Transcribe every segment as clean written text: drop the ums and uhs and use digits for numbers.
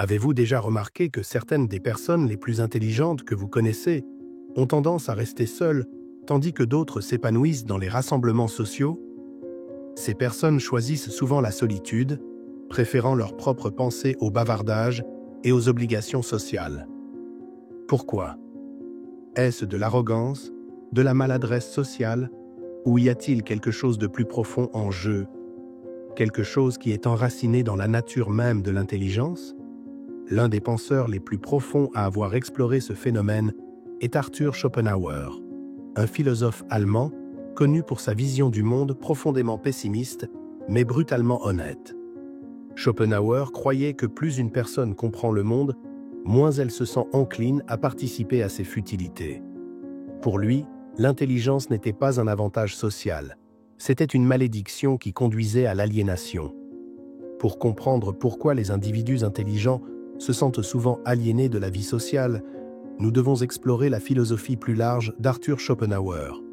Avez-vous déjà remarqué que certaines des personnes les plus intelligentes que vous connaissez ont tendance à rester seules, tandis que d'autres s'épanouissent dans les rassemblements sociaux? Ces personnes choisissent souvent la solitude, préférant leurs propres pensées au bavardage et aux obligations sociales. Pourquoi? Est-ce de l'arrogance, de la maladresse sociale, ou y a-t-il quelque chose de plus profond en jeu, quelque chose qui est enraciné dans la nature même de l'intelligence? L'un des penseurs les plus profonds à avoir exploré ce phénomène est Arthur Schopenhauer, un philosophe allemand connu pour sa vision du monde profondément pessimiste, mais brutalement honnête. Schopenhauer croyait que plus une personne comprend le monde, moins elle se sent encline à participer à ses futilités. Pour lui, l'intelligence n'était pas un avantage social, c'était une malédiction qui conduisait à l'aliénation. Pour comprendre pourquoi les individus intelligents se sentent souvent aliénés de la vie sociale, nous devons explorer la philosophie plus large d'Arthur Schopenhauer.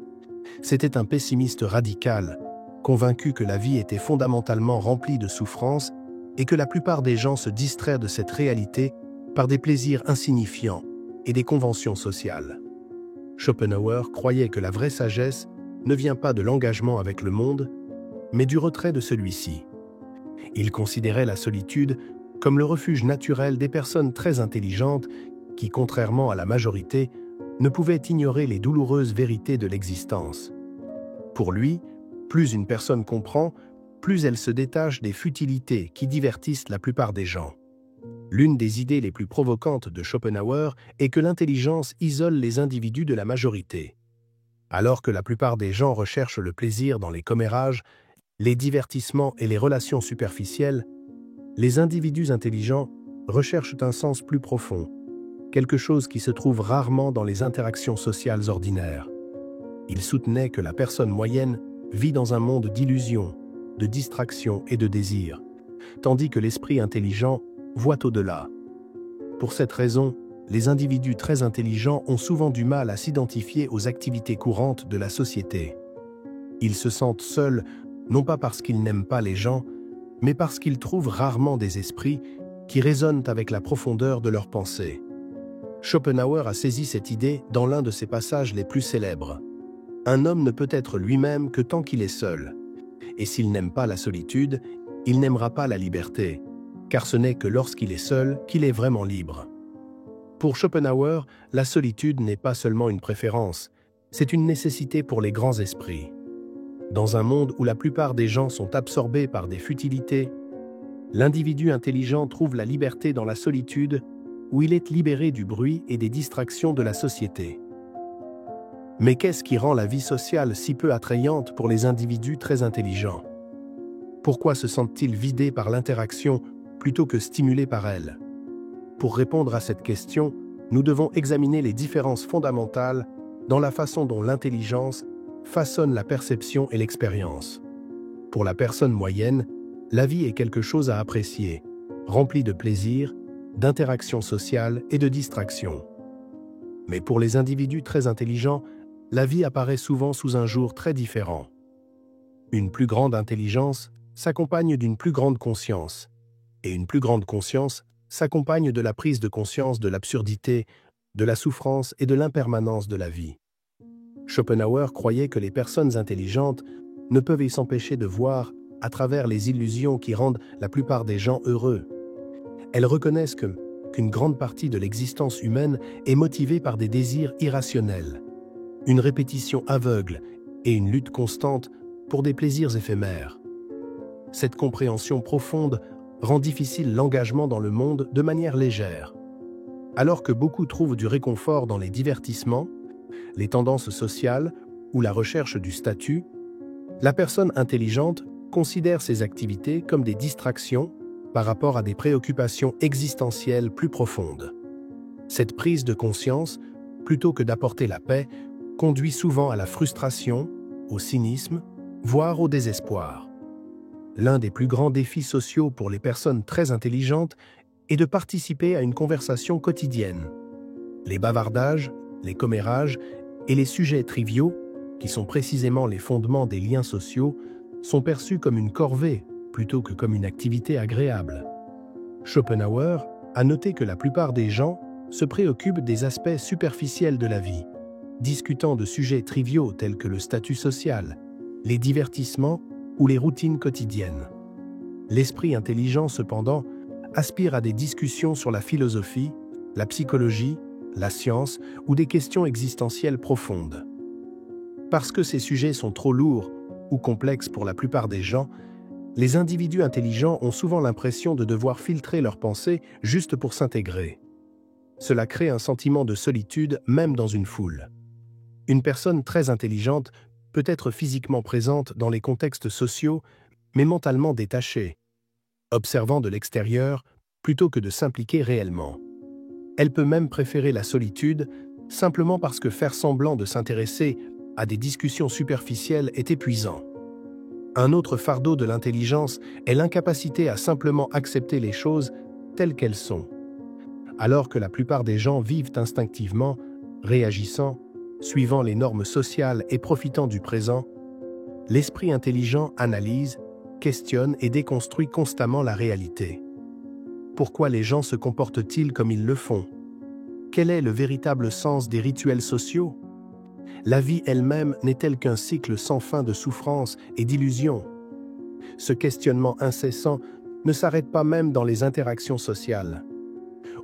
C'était un pessimiste radical, convaincu que la vie était fondamentalement remplie de souffrances et que la plupart des gens se distraient de cette réalité par des plaisirs insignifiants et des conventions sociales. Schopenhauer croyait que la vraie sagesse ne vient pas de l'engagement avec le monde, mais du retrait de celui-ci. Il considérait la solitude comme le refuge naturel des personnes très intelligentes qui, contrairement à la majorité, ne pouvaient ignorer les douloureuses vérités de l'existence. Pour lui, plus une personne comprend, plus elle se détache des futilités qui divertissent la plupart des gens. L'une des idées les plus provocantes de Schopenhauer est que l'intelligence isole les individus de la majorité. Alors que la plupart des gens recherchent le plaisir dans les commérages, les divertissements et les relations superficielles, les individus intelligents recherchent un sens plus profond, quelque chose qui se trouve rarement dans les interactions sociales ordinaires. Il soutenait que la personne moyenne vit dans un monde d'illusions, de distractions et de désirs, tandis que l'esprit intelligent voit au-delà. Pour cette raison, les individus très intelligents ont souvent du mal à s'identifier aux activités courantes de la société. Ils se sentent seuls, non pas parce qu'ils n'aiment pas les gens, mais parce qu'ils trouvent rarement des esprits qui résonnent avec la profondeur de leurs pensées. Schopenhauer a saisi cette idée dans l'un de ses passages les plus célèbres. Un homme ne peut être lui-même que tant qu'il est seul. Et s'il n'aime pas la solitude, il n'aimera pas la liberté, car ce n'est que lorsqu'il est seul qu'il est vraiment libre. Pour Schopenhauer, la solitude n'est pas seulement une préférence, c'est une nécessité pour les grands esprits. Dans un monde où la plupart des gens sont absorbés par des futilités, l'individu intelligent trouve la liberté dans la solitude où il est libéré du bruit et des distractions de la société. Mais qu'est-ce qui rend la vie sociale si peu attrayante pour les individus très intelligents? Pourquoi se sentent-ils vidés par l'interaction plutôt que stimulés par elle? Pour répondre à cette question, nous devons examiner les différences fondamentales dans la façon dont l'intelligence façonne la perception et l'expérience. Pour la personne moyenne, la vie est quelque chose à apprécier, remplie de plaisir, d'interactions sociales et de distractions. Mais pour les individus très intelligents, la vie apparaît souvent sous un jour très différent. Une plus grande intelligence s'accompagne d'une plus grande conscience, et une plus grande conscience s'accompagne de la prise de conscience de l'absurdité, de la souffrance et de l'impermanence de la vie. Schopenhauer croyait que les personnes intelligentes ne peuvent y s'empêcher de voir à travers les illusions qui rendent la plupart des gens heureux. Elles reconnaissent qu'une grande partie de l'existence humaine est motivée par des désirs irrationnels, une répétition aveugle et une lutte constante pour des plaisirs éphémères. Cette compréhension profonde rend difficile l'engagement dans le monde de manière légère. Alors que beaucoup trouvent du réconfort dans les divertissements, les tendances sociales ou la recherche du statut, la personne intelligente considère ces activités comme des distractions par rapport à des préoccupations existentielles plus profondes. Cette prise de conscience, plutôt que d'apporter la paix, conduit souvent à la frustration, au cynisme, voire au désespoir. L'un des plus grands défis sociaux pour les personnes très intelligentes est de participer à une conversation quotidienne. Les bavardages, les commérages et les sujets triviaux, qui sont précisément les fondements des liens sociaux, sont perçus comme une corvée plutôt que comme une activité agréable. Schopenhauer À noter que la plupart des gens se préoccupent des aspects superficiels de la vie, discutant de sujets triviaux tels que le statut social, les divertissements ou les routines quotidiennes. L'esprit intelligent, cependant, aspire à des discussions sur la philosophie, la psychologie, la science ou des questions existentielles profondes. Parce que ces sujets sont trop lourds ou complexes pour la plupart des gens, les individus intelligents ont souvent l'impression de devoir filtrer leurs pensées juste pour s'intégrer. Cela crée un sentiment de solitude même dans une foule. Une personne très intelligente peut être physiquement présente dans les contextes sociaux, mais mentalement détachée, observant de l'extérieur plutôt que de s'impliquer réellement. Elle peut même préférer la solitude simplement parce que faire semblant de s'intéresser à des discussions superficielles est épuisant. Un autre fardeau de l'intelligence est l'incapacité à simplement accepter les choses telles qu'elles sont. Alors que la plupart des gens vivent instinctivement, réagissant, suivant les normes sociales et profitant du présent, l'esprit intelligent analyse, questionne et déconstruit constamment la réalité. Pourquoi les gens se comportent-ils comme ils le font? Quel est le véritable sens des rituels sociaux? La vie elle-même n'est-elle qu'un cycle sans fin de souffrances et d'illusions? Ce questionnement incessant ne s'arrête pas même dans les interactions sociales.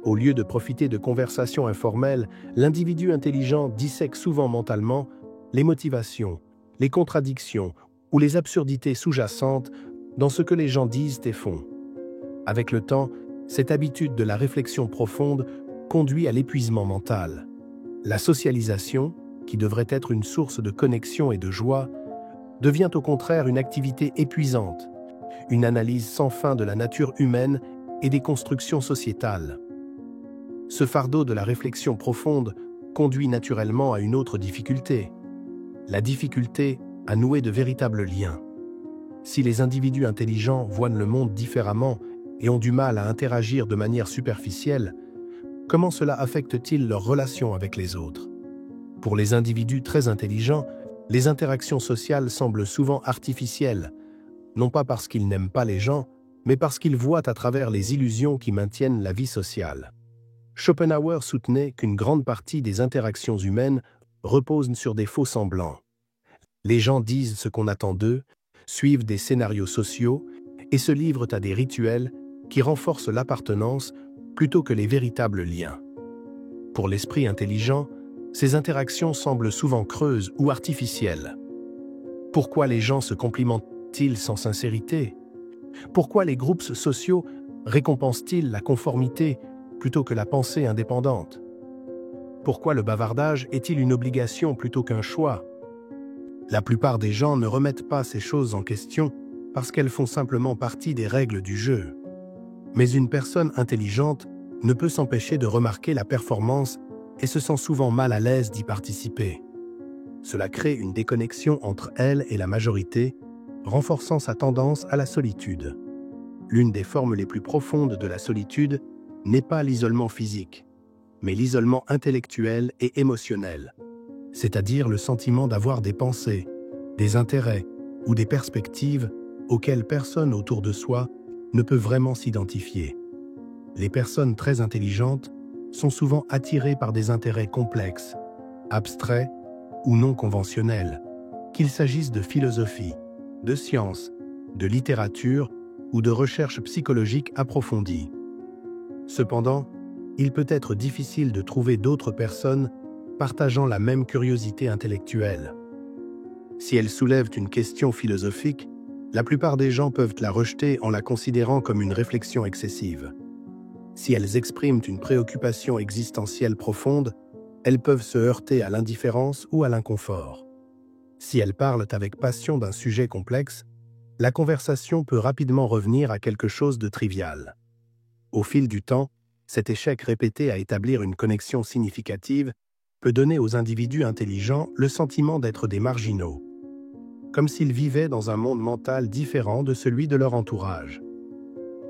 Au lieu de profiter de conversations informelles, l'individu intelligent dissèque souvent mentalement les motivations, les contradictions ou les absurdités sous-jacentes dans ce que les gens disent et font. Avec le temps, cette habitude de la réflexion profonde conduit à l'épuisement mental. La socialisation, qui devrait être une source de connexion et de joie, devient au contraire une activité épuisante, une analyse sans fin de la nature humaine et des constructions sociétales. Ce fardeau de la réflexion profonde conduit naturellement à une autre difficulté, la difficulté à nouer de véritables liens. Si les individus intelligents voient le monde différemment et ont du mal à interagir de manière superficielle, comment cela affecte-t-il leurs relations avec les autres? Pour les individus très intelligents, les interactions sociales semblent souvent artificielles, non pas parce qu'ils n'aiment pas les gens, mais parce qu'ils voient à travers les illusions qui maintiennent la vie sociale. Schopenhauer soutenait qu'une grande partie des interactions humaines reposent sur des faux semblants. Les gens disent ce qu'on attend d'eux, suivent des scénarios sociaux et se livrent à des rituels qui renforcent l'appartenance plutôt que les véritables liens. Pour l'esprit intelligent, ces interactions semblent souvent creuses ou artificielles. Pourquoi les gens se complimentent-ils sans sincérité? Pourquoi les groupes sociaux récompensent-ils la conformité plutôt que la pensée indépendante? Pourquoi le bavardage est-il une obligation plutôt qu'un choix? La plupart des gens ne remettent pas ces choses en question parce qu'elles font simplement partie des règles du jeu. Mais une personne intelligente ne peut s'empêcher de remarquer la performance et se sent souvent mal à l'aise d'y participer. Cela crée une déconnexion entre elle et la majorité, renforçant sa tendance à la solitude. L'une des formes les plus profondes de la solitude n'est pas l'isolement physique, mais l'isolement intellectuel et émotionnel, c'est-à-dire le sentiment d'avoir des pensées, des intérêts ou des perspectives auxquelles personne autour de soi ne peut vraiment s'identifier. Les personnes très intelligentes sont souvent attirées par des intérêts complexes, abstraits ou non conventionnels, qu'il s'agisse de philosophie, de science, de littérature ou de recherche psychologique approfondie. Cependant, il peut être difficile de trouver d'autres personnes partageant la même curiosité intellectuelle. Si elles soulèvent une question philosophique, la plupart des gens peuvent la rejeter en la considérant comme une réflexion excessive. Si elles expriment une préoccupation existentielle profonde, elles peuvent se heurter à l'indifférence ou à l'inconfort. Si elles parlent avec passion d'un sujet complexe, la conversation peut rapidement revenir à quelque chose de trivial. Au fil du temps, cet échec répété à établir une connexion significative peut donner aux individus intelligents le sentiment d'être des marginaux, comme s'ils vivaient dans un monde mental différent de celui de leur entourage.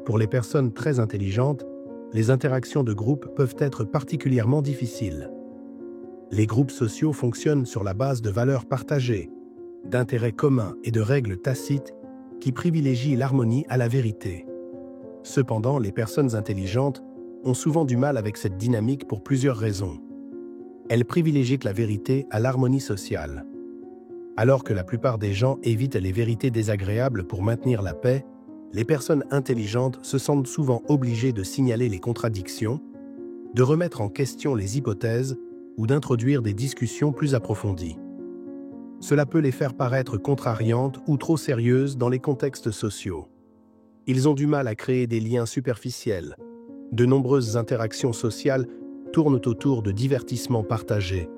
Pour les personnes très intelligentes, les interactions de groupe peuvent être particulièrement difficiles. Les groupes sociaux fonctionnent sur la base de valeurs partagées, d'intérêts communs et de règles tacites qui privilégient l'harmonie à la vérité. Cependant, les personnes intelligentes ont souvent du mal avec cette dynamique pour plusieurs raisons. Elles privilégient la vérité à l'harmonie sociale. Alors que la plupart des gens évitent les vérités désagréables pour maintenir la paix, les personnes intelligentes se sentent souvent obligées de signaler les contradictions, de remettre en question les hypothèses ou d'introduire des discussions plus approfondies. Cela peut les faire paraître contrariantes ou trop sérieuses dans les contextes sociaux. Ils ont du mal à créer des liens superficiels. De nombreuses interactions sociales tournent autour de divertissements partagés,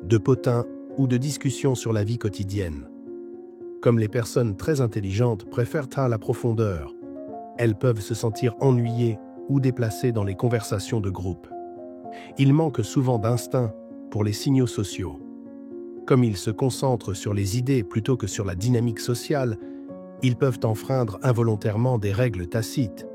de potins ou de discussions sur la vie quotidienne. Comme les personnes très intelligentes préfèrent à la profondeur, elles peuvent se sentir ennuyées ou déplacées dans les conversations de groupe. Ils manquent souvent d'instinct pour les signaux sociaux. Comme ils se concentrent sur les idées plutôt que sur la dynamique sociale, ils peuvent enfreindre involontairement des règles tacites,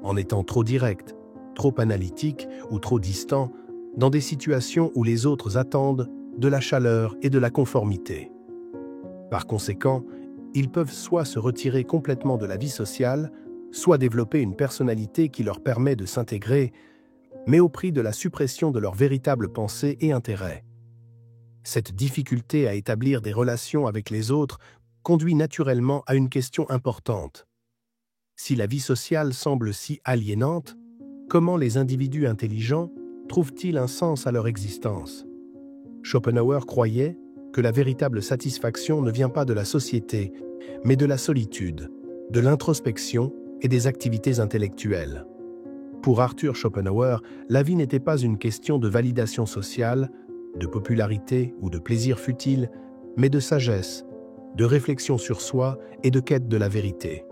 en étant trop directs, trop analytiques ou trop distants, dans des situations où les autres attendent de la chaleur et de la conformité. Par conséquent, ils peuvent soit se retirer complètement de la vie sociale, soit développer une personnalité qui leur permet de s'intégrer, mais au prix de la suppression de leurs véritables pensées et intérêts. Cette difficulté à établir des relations avec les autres conduit naturellement à une question importante. Si la vie sociale semble si aliénante, comment les individus intelligents trouvent-ils un sens à leur existence? Schopenhauer croyait que la véritable satisfaction ne vient pas de la société, mais de la solitude, de l'introspection et des activités intellectuelles. Pour Arthur Schopenhauer, la vie n'était pas une question de validation sociale, de popularité ou de plaisir futile, mais de sagesse, de réflexion sur soi et de quête de la vérité.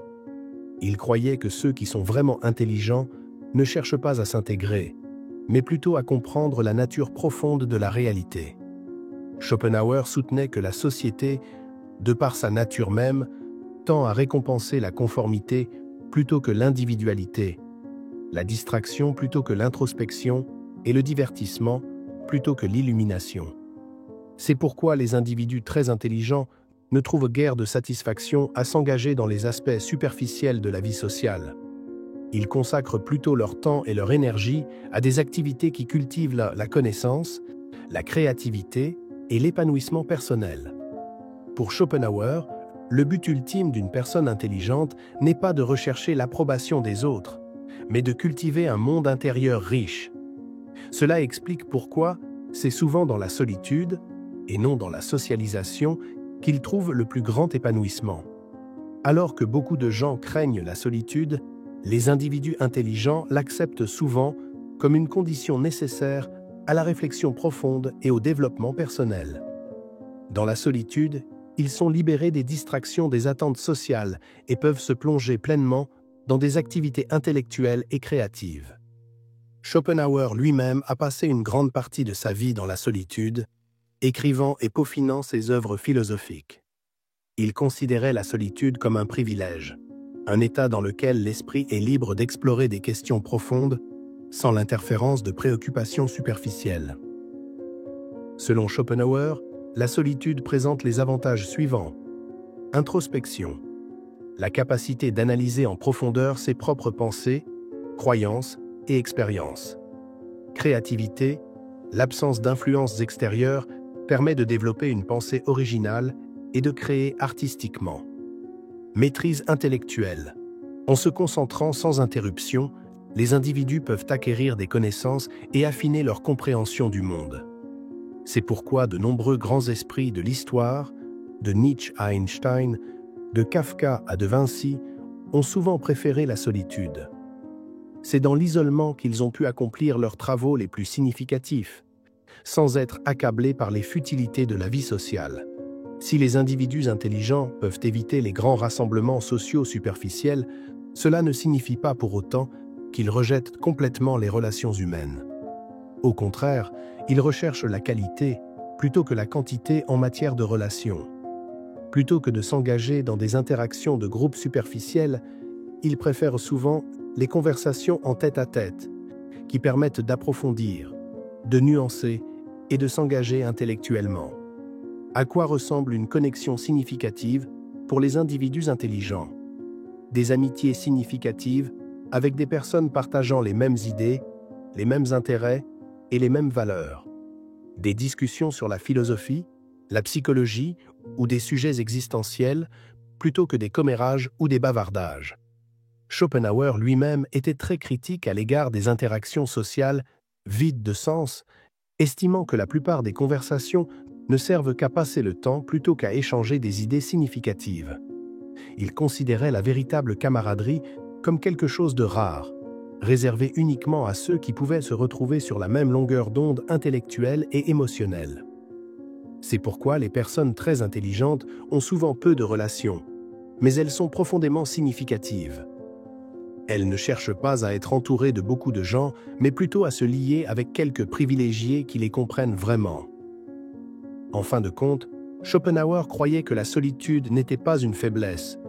Il croyait que ceux qui sont vraiment intelligents ne cherchent pas à s'intégrer, mais plutôt à comprendre la nature profonde de la réalité. Schopenhauer soutenait que la société, de par sa nature même, tend à récompenser la conformité plutôt que l'individualité, la distraction plutôt que l'introspection et le divertissement plutôt que l'illumination. C'est pourquoi les individus très intelligents ne trouvent guère de satisfaction à s'engager dans les aspects superficiels de la vie sociale. Ils consacrent plutôt leur temps et leur énergie à des activités qui cultivent la connaissance, la créativité et l'épanouissement personnel. Pour Schopenhauer, le but ultime d'une personne intelligente n'est pas de rechercher l'approbation des autres, mais de cultiver un monde intérieur riche. Cela explique pourquoi c'est souvent dans la solitude, et non dans la socialisation, qu'ils trouvent le plus grand épanouissement. Alors que beaucoup de gens craignent la solitude, les individus intelligents l'acceptent souvent comme une condition nécessaire à la réflexion profonde et au développement personnel. Dans la solitude, ils sont libérés des distractions des attentes sociales et peuvent se plonger pleinement dans des activités intellectuelles et créatives. Schopenhauer lui-même a passé une grande partie de sa vie dans la solitude, écrivant et peaufinant ses œuvres philosophiques. Il considérait la solitude comme un privilège, un état dans lequel l'esprit est libre d'explorer des questions profondes sans l'interférence de préoccupations superficielles. Selon Schopenhauer, la solitude présente les avantages suivants. Introspection, la capacité d'analyser en profondeur ses propres pensées, croyances et expériences. Créativité, l'absence d'influences extérieures permet de développer une pensée originale et de créer artistiquement. Maîtrise intellectuelle. En se concentrant sans interruption, les individus peuvent acquérir des connaissances et affiner leur compréhension du monde. C'est pourquoi de nombreux grands esprits de l'histoire, de Nietzsche à Einstein, de Kafka à De Vinci, ont souvent préféré la solitude. C'est dans l'isolement qu'ils ont pu accomplir leurs travaux les plus significatifs, sans être accablés par les futilités de la vie sociale. Si les individus intelligents peuvent éviter les grands rassemblements sociaux superficiels, cela ne signifie pas pour autant qu'ils rejettent complètement les relations humaines. Au contraire, ils recherchent la qualité plutôt que la quantité en matière de relations. Plutôt que de s'engager dans des interactions de groupe superficielles, ils préfèrent souvent les conversations en tête-à-tête, qui permettent d'approfondir, de nuancer et de s'engager intellectuellement. À quoi ressemble une connexion significative pour les individus intelligents? Des amitiés significatives avec des personnes partageant les mêmes idées, les mêmes intérêts et les mêmes valeurs. Des discussions sur la philosophie, la psychologie ou des sujets existentiels plutôt que des commérages ou des bavardages. Schopenhauer lui-même était très critique à l'égard des interactions sociales vides de sens, estimant que la plupart des conversations ne servent qu'à passer le temps plutôt qu'à échanger des idées significatives. Il considérait la véritable camaraderie comme quelque chose de rare, réservé uniquement à ceux qui pouvaient se retrouver sur la même longueur d'onde intellectuelle et émotionnelle. C'est pourquoi les personnes très intelligentes ont souvent peu de relations, mais elles sont profondément significatives. Elles ne cherchent pas à être entourées de beaucoup de gens, mais plutôt à se lier avec quelques privilégiés qui les comprennent vraiment. En fin de compte, Schopenhauer croyait que la solitude n'était pas une faiblesse,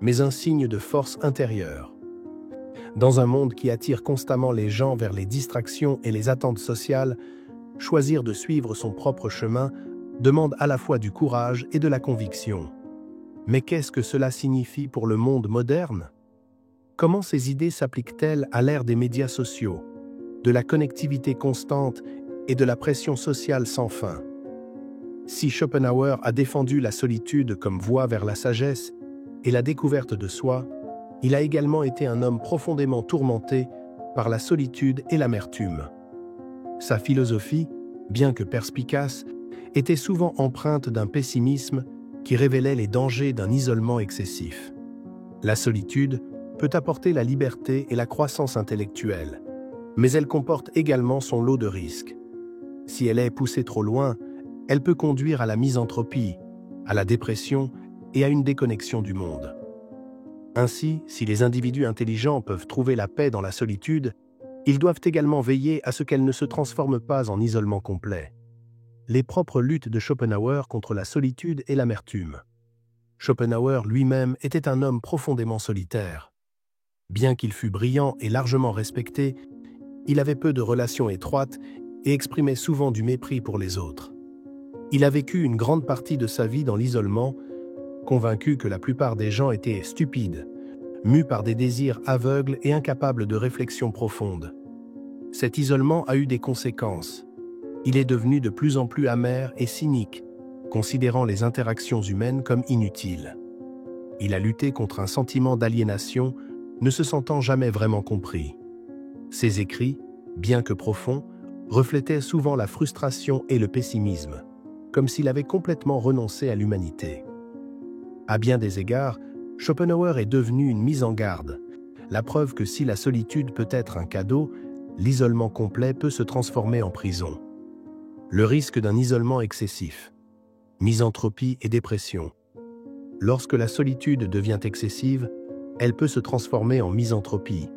mais un signe de force intérieure. Dans un monde qui attire constamment les gens vers les distractions et les attentes sociales, choisir de suivre son propre chemin demande à la fois du courage et de la conviction. Mais qu'est-ce que cela signifie pour le monde moderne ? Comment ces idées s'appliquent-elles à l'ère des médias sociaux, de la connectivité constante et de la pression sociale sans fin ? Si Schopenhauer a défendu la solitude comme voie vers la sagesse et la découverte de soi, il a également été un homme profondément tourmenté par la solitude et l'amertume. Sa philosophie, bien que perspicace, était souvent empreinte d'un pessimisme qui révélait les dangers d'un isolement excessif. La solitude peut apporter la liberté et la croissance intellectuelle, mais elle comporte également son lot de risques. Si elle est poussée trop loin, elle peut conduire à la misanthropie, à la dépression et à une déconnexion du monde. Ainsi, si les individus intelligents peuvent trouver la paix dans la solitude, ils doivent également veiller à ce qu'elle ne se transforme pas en isolement complet. Les propres luttes de Schopenhauer contre la solitude et l'amertume. Schopenhauer lui-même était un homme profondément solitaire. Bien qu'il fût brillant et largement respecté, il avait peu de relations étroites et exprimait souvent du mépris pour les autres. Il a vécu une grande partie de sa vie dans l'isolement, convaincu que la plupart des gens étaient stupides, mus par des désirs aveugles et incapables de réflexion profonde. Cet isolement a eu des conséquences. Il est devenu de plus en plus amer et cynique, considérant les interactions humaines comme inutiles. Il a lutté contre un sentiment d'aliénation, ne se sentant jamais vraiment compris. Ses écrits, bien que profonds, reflétaient souvent la frustration et le pessimisme, comme s'il avait complètement renoncé à l'humanité. À bien des égards, Schopenhauer est devenu une mise en garde, la preuve que si la solitude peut être un cadeau, l'isolement complet peut se transformer en prison. Le risque d'un isolement excessif, misanthropie et dépression. Lorsque la solitude devient excessive, elle peut se transformer en misanthropie,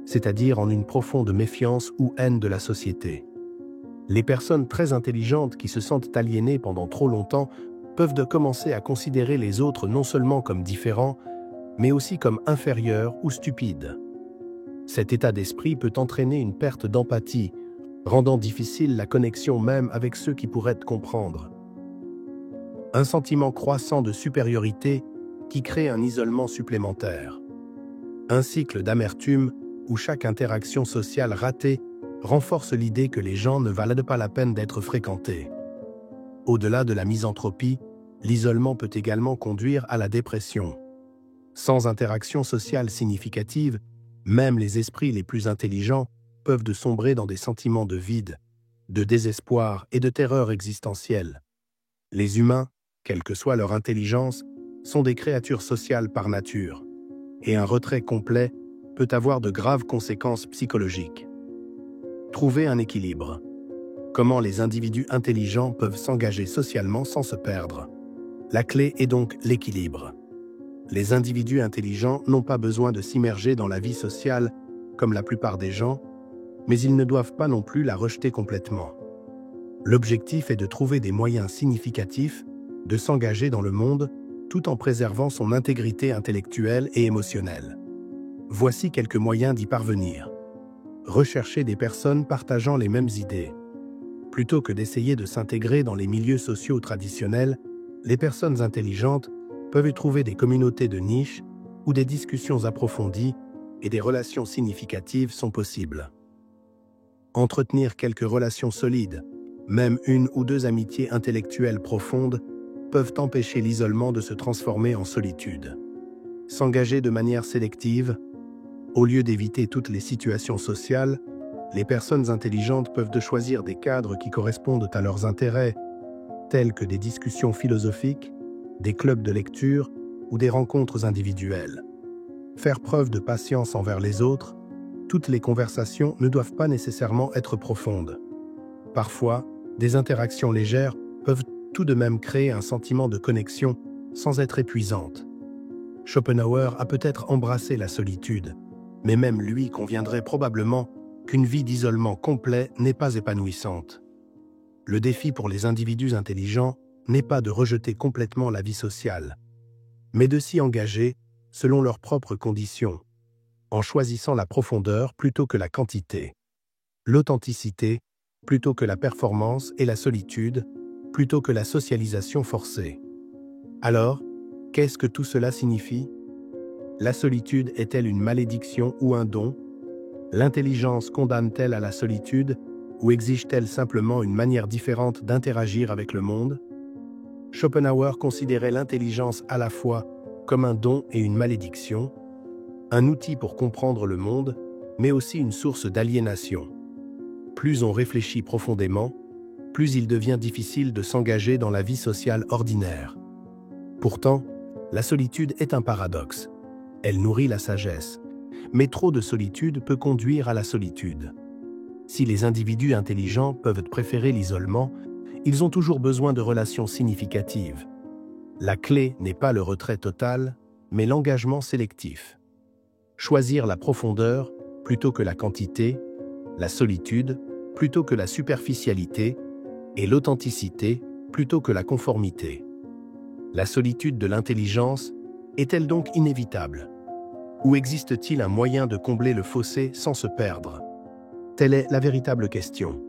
c'est-à-dire en une profonde méfiance ou haine de la société. Les personnes très intelligentes qui se sentent aliénées pendant trop longtemps peuvent commencer à considérer les autres non seulement comme différents, mais aussi comme inférieurs ou stupides. Cet état d'esprit peut entraîner une perte d'empathie, rendant difficile la connexion même avec ceux qui pourraient te comprendre. Un sentiment croissant de supériorité qui crée un isolement supplémentaire. Un cycle d'amertume où chaque interaction sociale ratée renforce l'idée que les gens ne valent pas la peine d'être fréquentés. Au-delà de la misanthropie, l'isolement peut également conduire à la dépression. Sans interaction sociale significative, même les esprits les plus intelligents peuvent sombrer dans des sentiments de vide, de désespoir et de terreur existentielle. Les humains, quelle que soit leur intelligence, sont des créatures sociales par nature, et un retrait complet peut avoir de graves conséquences psychologiques. Trouver un équilibre. Comment les individus intelligents peuvent s'engager socialement sans se perdre? La clé est donc l'équilibre. Les individus intelligents n'ont pas besoin de s'immerger dans la vie sociale comme la plupart des gens, mais ils ne doivent pas non plus la rejeter complètement. L'objectif est de trouver des moyens significatifs de s'engager dans le monde tout en préservant son intégrité intellectuelle et émotionnelle. Voici quelques moyens d'y parvenir. Rechercher des personnes partageant les mêmes idées. Plutôt que d'essayer de s'intégrer dans les milieux sociaux traditionnels, les personnes intelligentes peuvent y trouver des communautés de niche où des discussions approfondies et des relations significatives sont possibles. Entretenir quelques relations solides, même une ou deux amitiés intellectuelles profondes, peuvent empêcher l'isolement de se transformer en solitude. S'engager de manière sélective, au lieu d'éviter toutes les situations sociales, les personnes intelligentes peuvent choisir des cadres qui correspondent à leurs intérêts, tels que des discussions philosophiques, des clubs de lecture ou des rencontres individuelles. Faire preuve de patience envers les autres, toutes les conversations ne doivent pas nécessairement être profondes. Parfois, des interactions légères peuvent tout de même créer un sentiment de connexion sans être épuisantes. Schopenhauer a peut-être embrassé la solitude, mais même lui conviendrait probablement qu'une vie d'isolement complet n'est pas épanouissante. Le défi pour les individus intelligents n'est pas de rejeter complètement la vie sociale, mais de s'y engager selon leurs propres conditions, en choisissant la profondeur plutôt que la quantité, l'authenticité plutôt que la performance et la solitude plutôt que la socialisation forcée. Alors, qu'est-ce que tout cela signifie? La solitude est-elle une malédiction ou un don? L'intelligence condamne-t-elle à la solitude ou exige-t-elle simplement une manière différente d'interagir avec le monde? Schopenhauer considérait l'intelligence à la fois comme un don et une malédiction, un outil pour comprendre le monde, mais aussi une source d'aliénation. Plus on réfléchit profondément, plus il devient difficile de s'engager dans la vie sociale ordinaire. Pourtant, la solitude est un paradoxe. Elle nourrit la sagesse, mais trop de solitude peut conduire à la solitude. Si les individus intelligents peuvent préférer l'isolement, ils ont toujours besoin de relations significatives. La clé n'est pas le retrait total, mais l'engagement sélectif. Choisir la profondeur plutôt que la quantité, la solitude plutôt que la superficialité et l'authenticité plutôt que la conformité. La solitude de l'intelligence est-elle donc inévitable? Ou existe-t-il un moyen de combler le fossé sans se perdre? Telle est la véritable question.